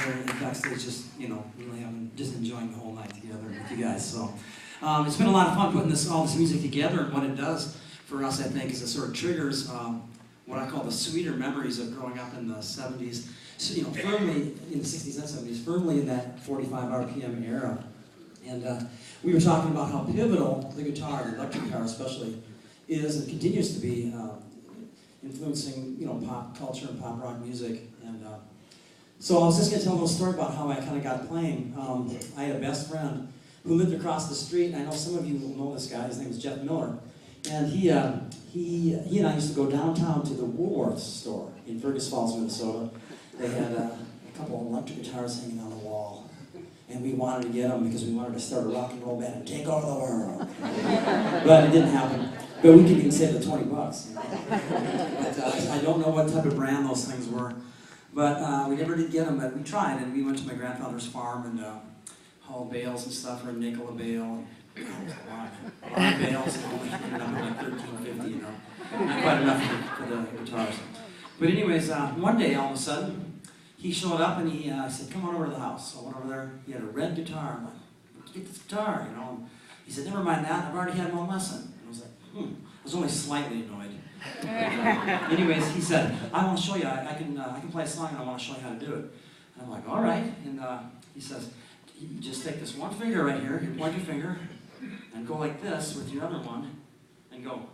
here in backstage, just really having just enjoying the whole night together with you guys. So it's been a lot of fun putting all this music together, and what it does for us, I think, is it sort of triggers what I call the sweeter memories of growing up in the '70s. So, firmly in the '60s and '70s, firmly in that 45 RPM era. And we were talking about how pivotal the guitar, the electric guitar especially, is and continues to be influencing pop culture and pop rock music. And so I was just going to tell a little story about how I kind of got playing. I had a best friend who lived across the street. I know some of you will know this guy. His name is Jeff Miller. And he and I used to go downtown to the Woolworth store in Fergus Falls, Minnesota. They had a couple of electric guitars hanging on the wall. And we wanted to get them because we wanted to start a rock and roll band and take over the world. But it didn't happen. But we could even save the $20. But, I don't know what type of brand those things were. But we never did get them, but we tried. And we went to my grandfather's farm and hauled bales and stuff for a nickel a bale. A lot of bales, and only ended up at like $13.50, Not quite enough for the guitars. But anyways, one day, all of a sudden, he showed up and he said, "Come on over to the house." So I went over there. He had a red guitar. I'm like, "Let's get this guitar," And he said, "Never mind that. I've already had one lesson." And I was like, I was only slightly annoyed. Anyways, he said, "I want to show you. I can play a song, and I want to show you how to do it." And I'm like, "All right." And he says, "You just take this one finger right here. You point your finger, and go like this with your other one, and go."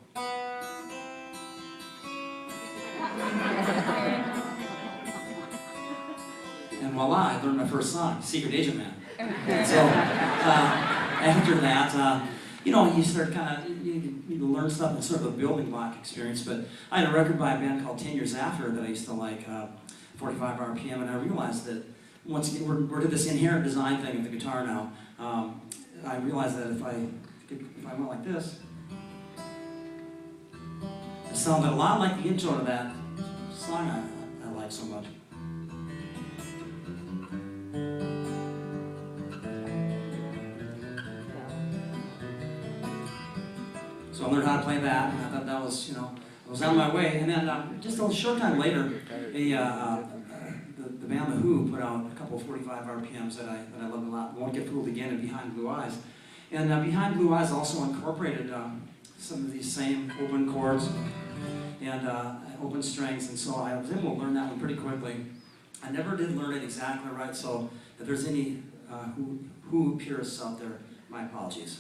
And voila, I learned my first song, Secret Agent Man. So after that, you start you need to learn stuff. It's sort of a building block experience. But I had a record by a band called 10 Years After that I used to like, 45 RPM, and I realized that once again, we're to this inherent design thing of the guitar now. I realized that if I went like this, it sounded a lot like the intro to that song I like so much. So I learned how to play that, and I thought that was, I was on my way. And then just a short time later, the band The Who put out a couple of 45 RPMs that I loved a lot. Won't Get Fooled Again and Behind Blue Eyes. And Behind Blue Eyes also incorporated some of these same open chords and open strings, and so I was able to learn that one pretty quickly. I never did learn it exactly right, so if there's any Who purists out there, my apologies.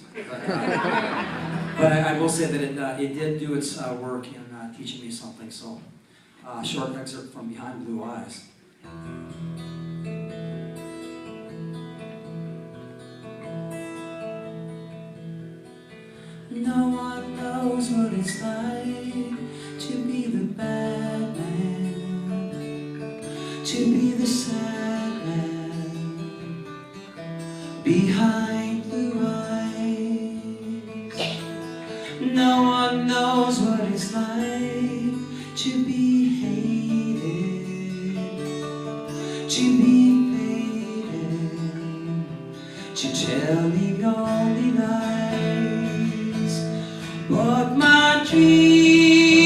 But I will say that it did do its work in teaching me something. So, a short excerpt from Behind Blue Eyes. No one knows what it's like to be the bad man, to be the sad man behind blue eyes. No one knows what it's like to be hated, to be faded, to telling only lies. But my dreams,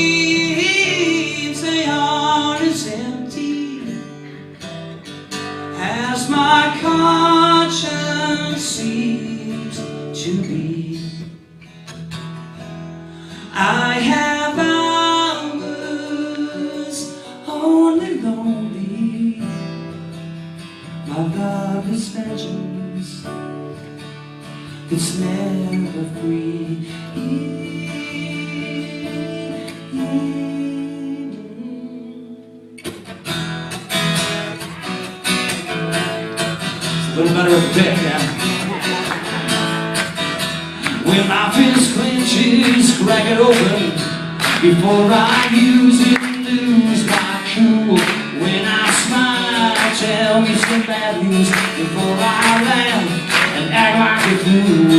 they aren't as empty as my conscience seems to be. I have hours only lonely. My love is vengeance, it's never free. A little better with the pick, yeah. When my fist clenches, crack it open before I use it, lose my cool. When I smile, tell me some bad news before I laugh and act like a fool.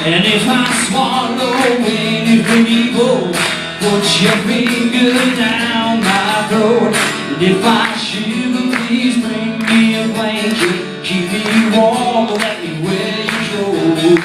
And if I swallow anything evil, put your finger down my throat. And if I shiver, please bring me a blanket, keep me warm, let me wear your clothes.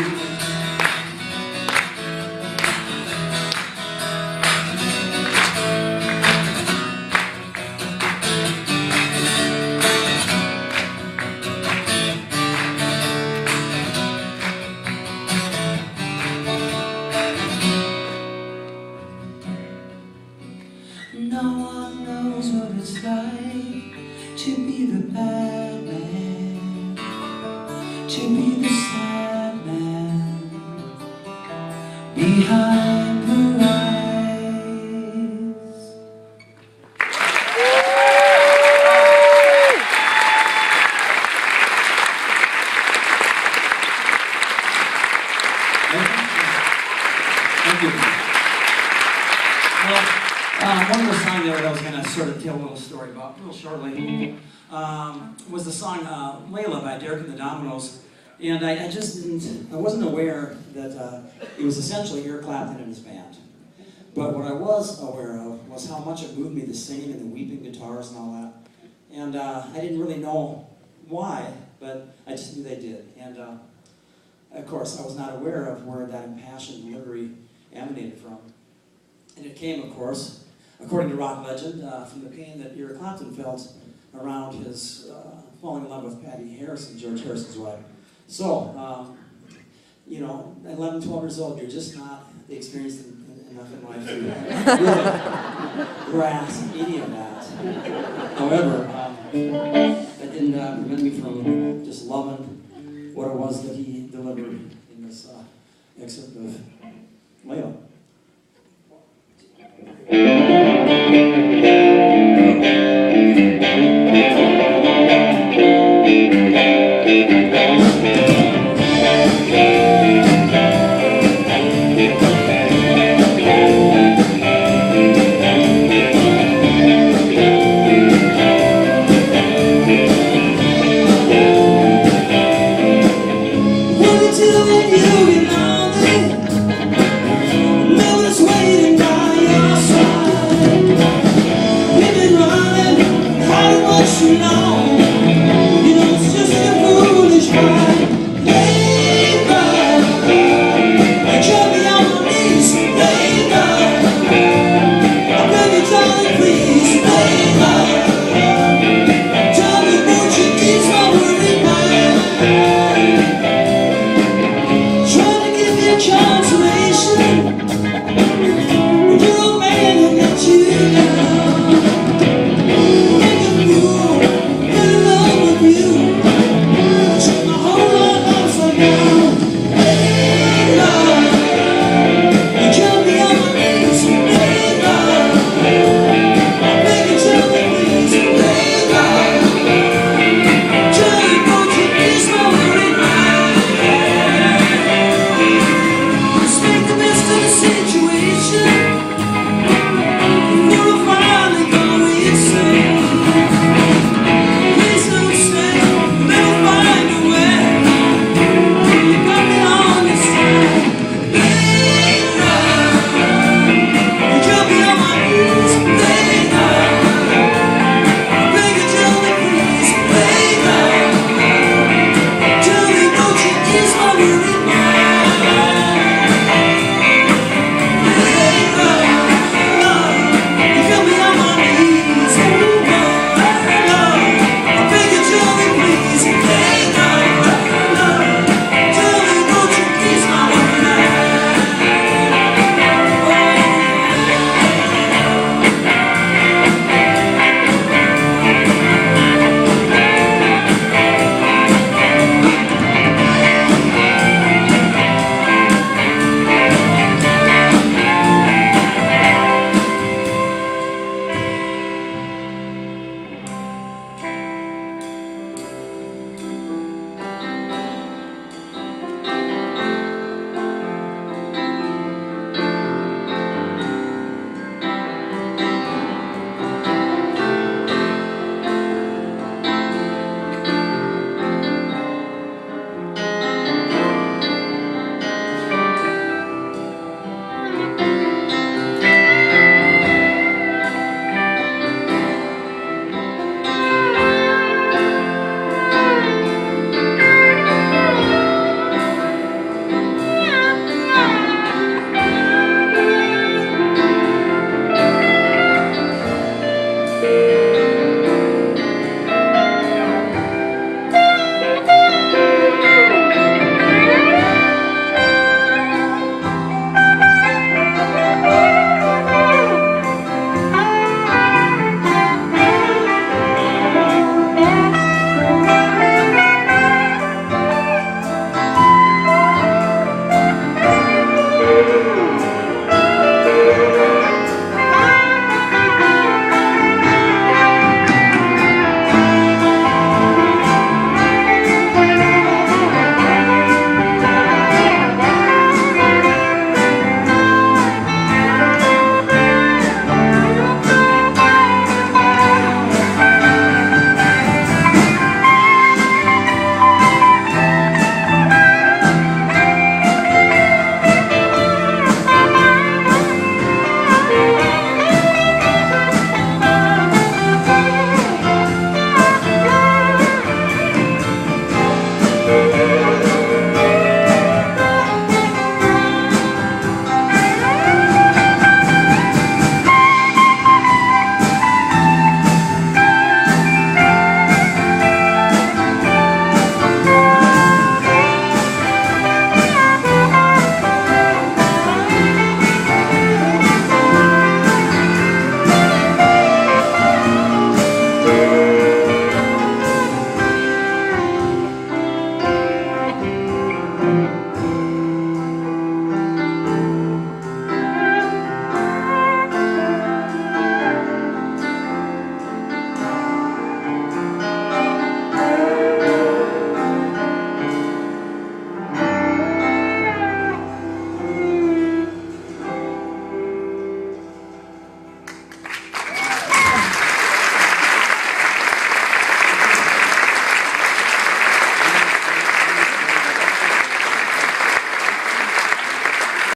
one knows what it's like to be the bad man, to be the sad man behind the lights. Thank you. Well, one more song there that I was going to sort of tell a little story about real shortly was the song Layla by Derek and the Dominoes. And I just didn't, I wasn't aware that it was essentially Eric Clapton and his band. But what I was aware of was how much it moved me, the singing and the weeping guitars and all that. And I didn't really know why, but I just knew they did. And of course, I was not aware of where that impassioned delivery emanated from. And it came, of course, according to rock legend, from the pain that Eric Clapton felt around his falling in love with Patty Harrison, George Harrison's wife. So, you know, at 11, 12 years old, you're just not experienced enough in life to really grasp any of that. However, that didn't prevent me from just loving what it was that he delivered in this excerpt of Layla.